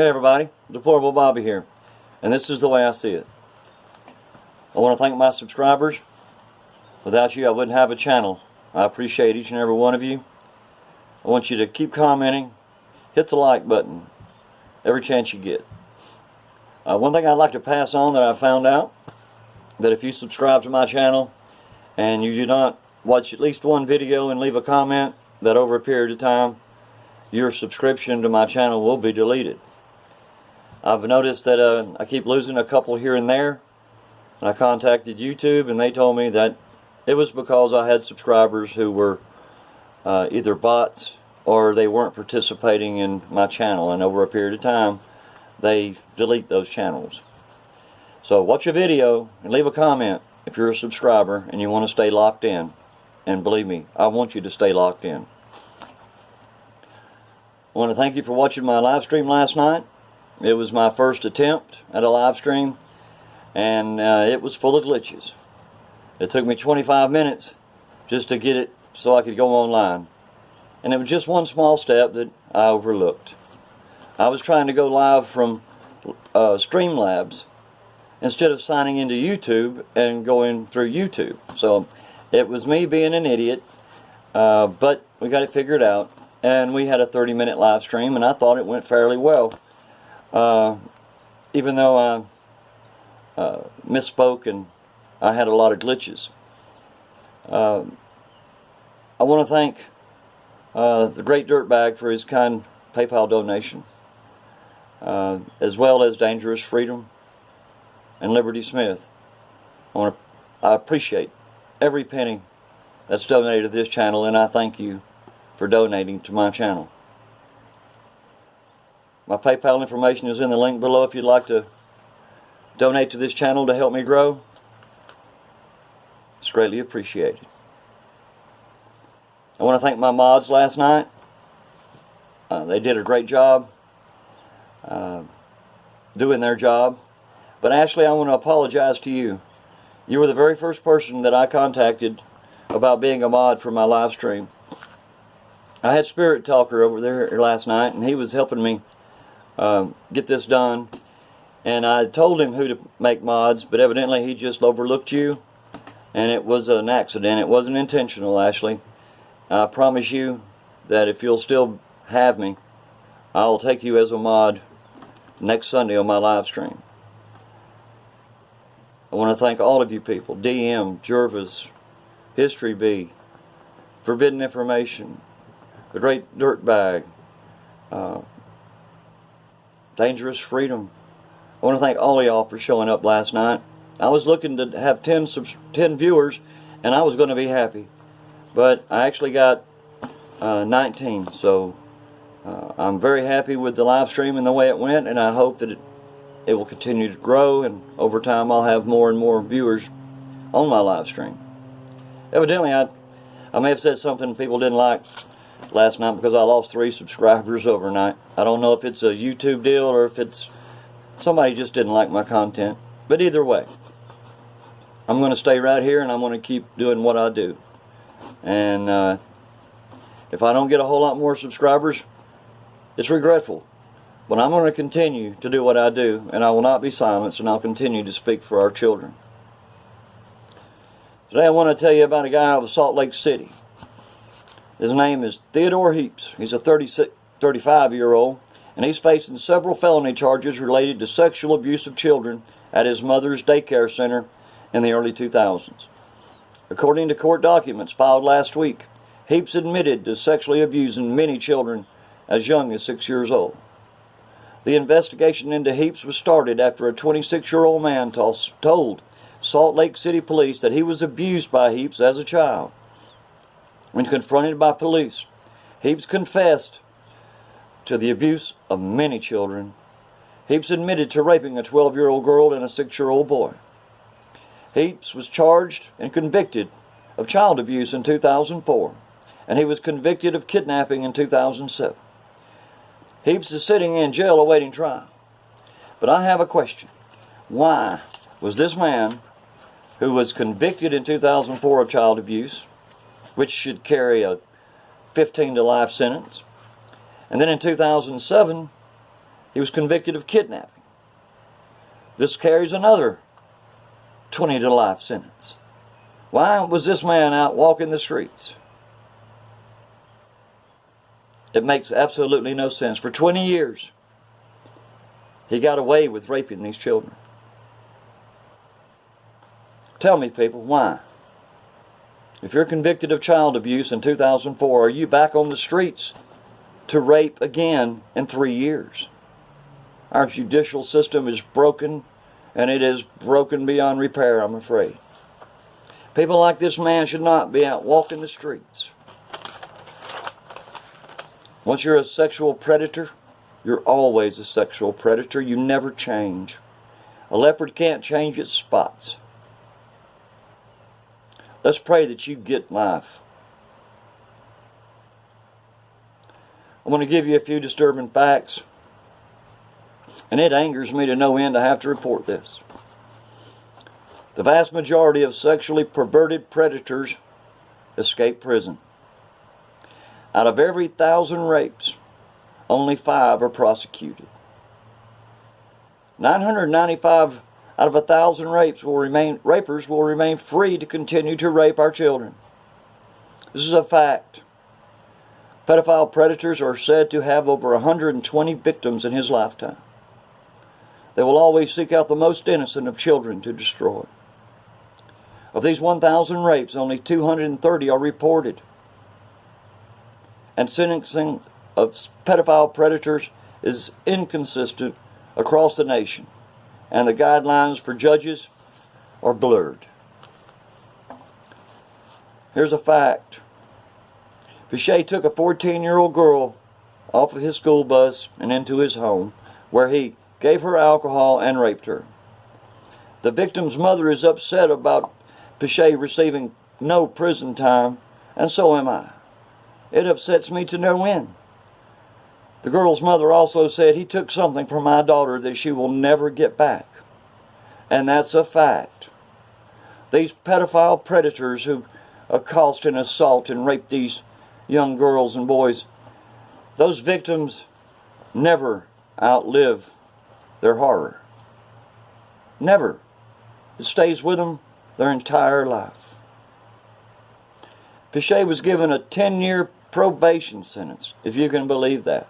Hey everybody, Deplorable Bobby here, and this is the way I see it. I want to thank my subscribers. Without you I wouldn't have a channel. I appreciate each and every one of you. I want you to keep commenting, hit the like button every chance you get. One thing I'd like to pass on that I found out, that if you subscribe to my channel and you do not watch at least one video and leave a comment, that over a period of time your subscription to my channel will be deleted. I've noticed that I keep losing a couple here and there, and I contacted YouTube and they told me that it was because I had subscribers who were either bots or they weren't participating in my channel, and over a period of time they delete those channels. So watch a video and leave a comment if you're a subscriber and you want to stay locked in, and believe me, I want you to stay locked in. I want to thank you for watching my live stream last night. It was my first attempt at a live stream, and it was full of glitches. It took me 25 minutes just to get it so I could go online, and it was just one small step that I overlooked. I was trying to go live from Streamlabs instead of signing into YouTube and going through YouTube. So it was me being an idiot, but we got it figured out, and we had a 30-minute live stream, and I thought it went fairly well. Even though I misspoke and I had a lot of glitches. I want to thank the Great Dirtbag for his kind PayPal donation, as well as Dangerous Freedom and Liberty Smith. I appreciate every penny that's donated to this channel, and I thank you for donating to my channel. My PayPal information is in the link below if you'd like to donate to this channel to help me grow. It's greatly appreciated. I want to thank my mods last night. They did a great job doing their job. But Ashley, I want to apologize to you. You were the very first person that I contacted about being a mod for my live stream. I had Spirit Talker over there last night, and he was helping me get this done, and I told him who to make mods, but evidently he just overlooked you, and it was an accident. It wasn't intentional, Ashley. I promise you that if you'll still have me, I'll take you as a mod next Sunday on my live stream. I want to thank all of you people: DM, Jervis, History B, Forbidden Information, the Great Dirtbag, Dangerous Freedom. I want to thank all of y'all for showing up last night. I was looking to have 10 viewers, and I was going to be happy, but I actually got 19. So I'm very happy with the live stream and the way it went, and I hope that it will continue to grow, and over time I'll have more and more viewers on my live stream. Evidently I may have said something people didn't like last night because I lost 3 subscribers overnight. I don't know if it's a YouTube deal or if it's somebody just didn't like my content, but either way, I'm going to stay right here and I'm going to keep doing what I do. And if I don't get a whole lot more subscribers, it's regretful, but I'm going to continue to do what I do, and I will not be silenced, and I'll continue to speak for our children. Today I want to tell you about a guy out of Salt Lake City. His name is Theodore Heaps. He's a 35-year-old, and he's facing several felony charges related to sexual abuse of children at his mother's daycare center in the early 2000s. According to court documents filed last week, Heaps admitted to sexually abusing many children as young as 6 years old. The investigation into Heaps was started after a 26-year-old man told Salt Lake City police that he was abused by Heaps as a child. When confronted by police, Heaps confessed to the abuse of many children. Heaps admitted to raping a 12-year-old girl and a 6-year-old boy. Heaps was charged and convicted of child abuse in 2004, and he was convicted of kidnapping in 2007. Heaps is sitting in jail awaiting trial. But I have a question. Why was this man, who was convicted in 2004 of child abuse, which should carry a 15 to life sentence, and then in 2007 He was convicted of kidnapping. This carries another 20 to life sentence. Why was this man out walking the streets? It makes absolutely no sense. For 20 years, he got away with raping these children. Tell me, people, why? If you're convicted of child abuse in 2004, are you back on the streets to rape again in 3 years? Our judicial system is broken, and it is broken beyond repair, I'm afraid. People like this man should not be out walking the streets. Once you're a sexual predator, you're always a sexual predator. You never change. A leopard can't change its spots. Let's pray that you get life. I'm going to give you a few disturbing facts, and it angers me to no end to have to report this. The vast majority of sexually perverted predators escape prison. Out of every 1,000 rapes, only 5 are prosecuted. 995 out of 1,000 rapers will remain free to continue to rape our children. This is a fact. Pedophile predators are said to have over 120 victims in his lifetime. They will always seek out the most innocent of children to destroy. Of these 1,000 rapes, only 230 are reported. And sentencing of pedophile predators is inconsistent across the nation, and the guidelines for judges are blurred. Here's a fact. Pichet took a 14-year-old girl off of his school bus and into his home, where he gave her alcohol and raped her. The victim's mother is upset about Pichet receiving no prison time, and so am I. It upsets me to no end. The girl's mother also said, he took something from my daughter that she will never get back. And that's a fact. These pedophile predators who accost and assault and rape these young girls and boys, those victims never outlive their horror. Never. It stays with them their entire life. Pichet was given a 10-year probation sentence, if you can believe that.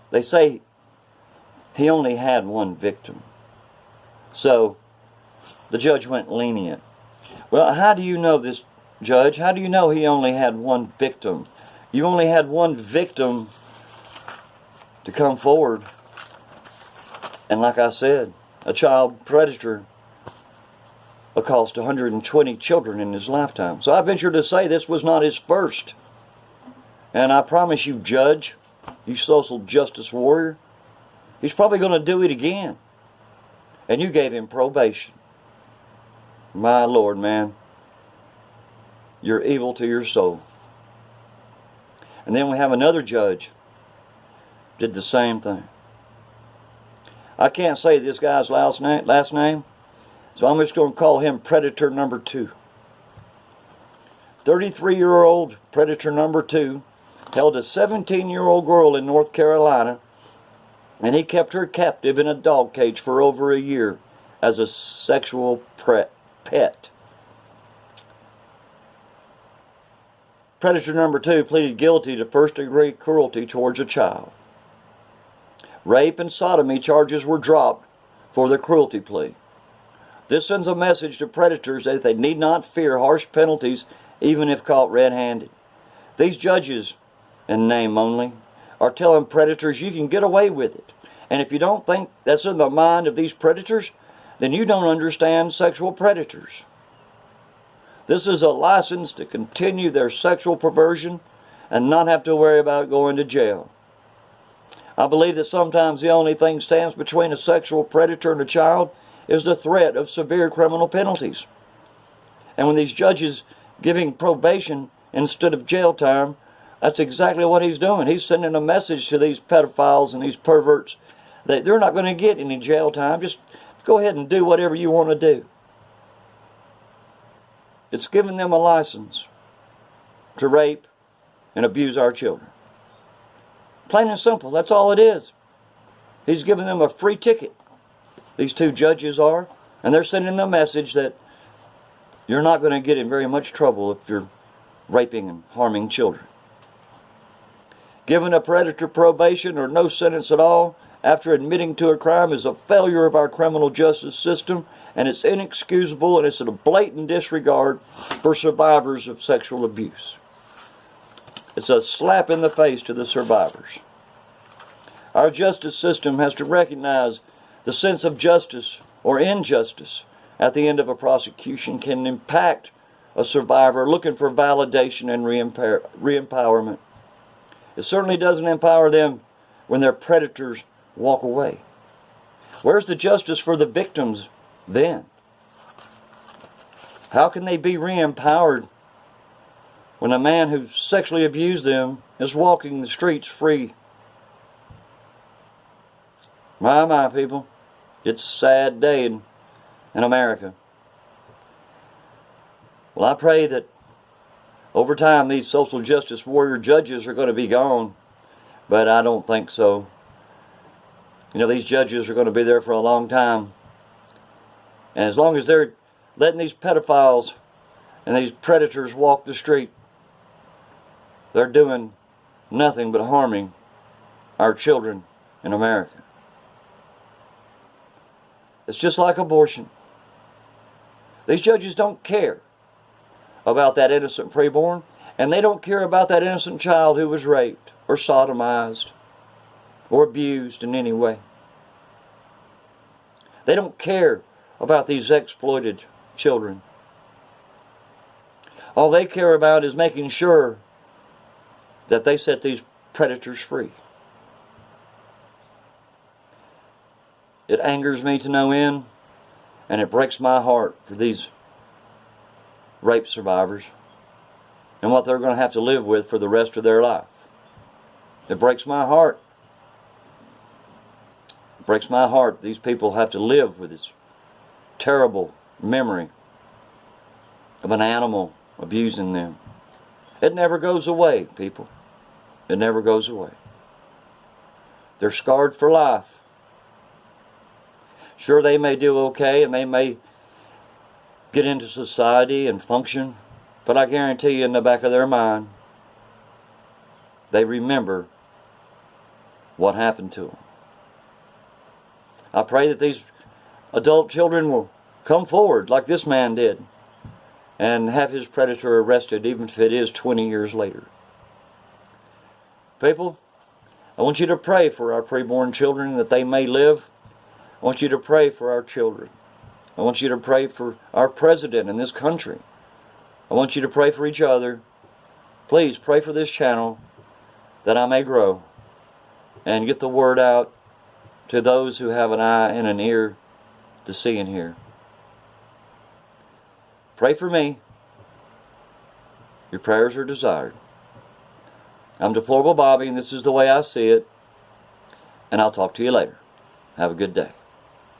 They say he only had one victim. So the judge went lenient. Well, how do you know this, Judge? How do you know he only had one victim? You only had one victim to come forward. And like I said, a child predator accost 120 children in his lifetime. So I venture to say this was not his first. And I promise you, Judge, you social justice warrior, he's probably going to do it again. And you gave him probation. My Lord, man, you're evil to your soul. And then we have another judge did the same thing. I can't say this guy's last name, so I'm just going to call him Predator number 2. 33-year-old Predator number 2 held a 17-year-old girl in North Carolina, and he kept her captive in a dog cage for over a year as a sexual pet. Predator number 2 pleaded guilty to first-degree cruelty towards a child. Rape and sodomy charges were dropped for the cruelty plea. This sends a message to predators that they need not fear harsh penalties even if caught red-handed. These judges, in name only, are telling predators you can get away with it. And if you don't think that's in the mind of these predators, then you don't understand sexual predators. This is a license to continue their sexual perversion and not have to worry about going to jail. I believe that sometimes the only thing stands between a sexual predator and a child is the threat of severe criminal penalties. And when these judges giving probation instead of jail time, that's exactly what he's doing. He's sending a message to these pedophiles and these perverts that they're not going to get any jail time. Just go ahead and do whatever you want to do. It's giving them a license to rape and abuse our children. Plain and simple, that's all it is. He's giving them a free ticket. These two judges are. And they're sending the message that you're not going to get in very much trouble if you're raping and harming children. Giving a predator probation or no sentence at all after admitting to a crime is a failure of our criminal justice system, and it's inexcusable, and it's a blatant disregard for survivors of sexual abuse. It's a slap in the face to the survivors. Our justice system has to recognize the sense of justice or injustice at the end of a prosecution can impact a survivor looking for validation and re-empowerment. It certainly doesn't empower them when their predators walk away. Where's the justice for the victims then? How can they be re-empowered when a man who sexually abused them is walking the streets free? My, people. It's a sad day in America. Well, I pray that over time these social justice warrior judges are going to be gone, but I don't think so. You know, these judges are going to be there for a long time. And as long as they're letting these pedophiles and these predators walk the street, they're doing nothing but harming our children in America. It's just like abortion. These judges don't care about that innocent preborn, and they don't care about that innocent child who was raped or sodomized or abused in any way. They don't care about these exploited children. All they care about is making sure that they set these predators free. It angers me to no end, and it breaks my heart for these rape survivors and what they're going to have to live with for the rest of their life. It breaks my heart. It breaks my heart these people have to live with this terrible memory of an animal abusing them. It never goes away, people. It never goes away. They're scarred for life. Sure, they may do okay and they may get into society and function, but I guarantee you in the back of their mind, they remember what happened to them. I pray that these adult children will come forward like this man did and have his predator arrested, even if it is 20 years later. People, I want you to pray for our preborn children that they may live. I want you to pray for our children. I want you to pray for our president in this country. I want you to pray for each other. Please pray for this channel that I may grow and get the word out to those who have an eye and an ear to see and hear. Pray for me. Your prayers are desired. I'm Deplorable Bobby, and this is the way I see it. And I'll talk to you later. Have a good day.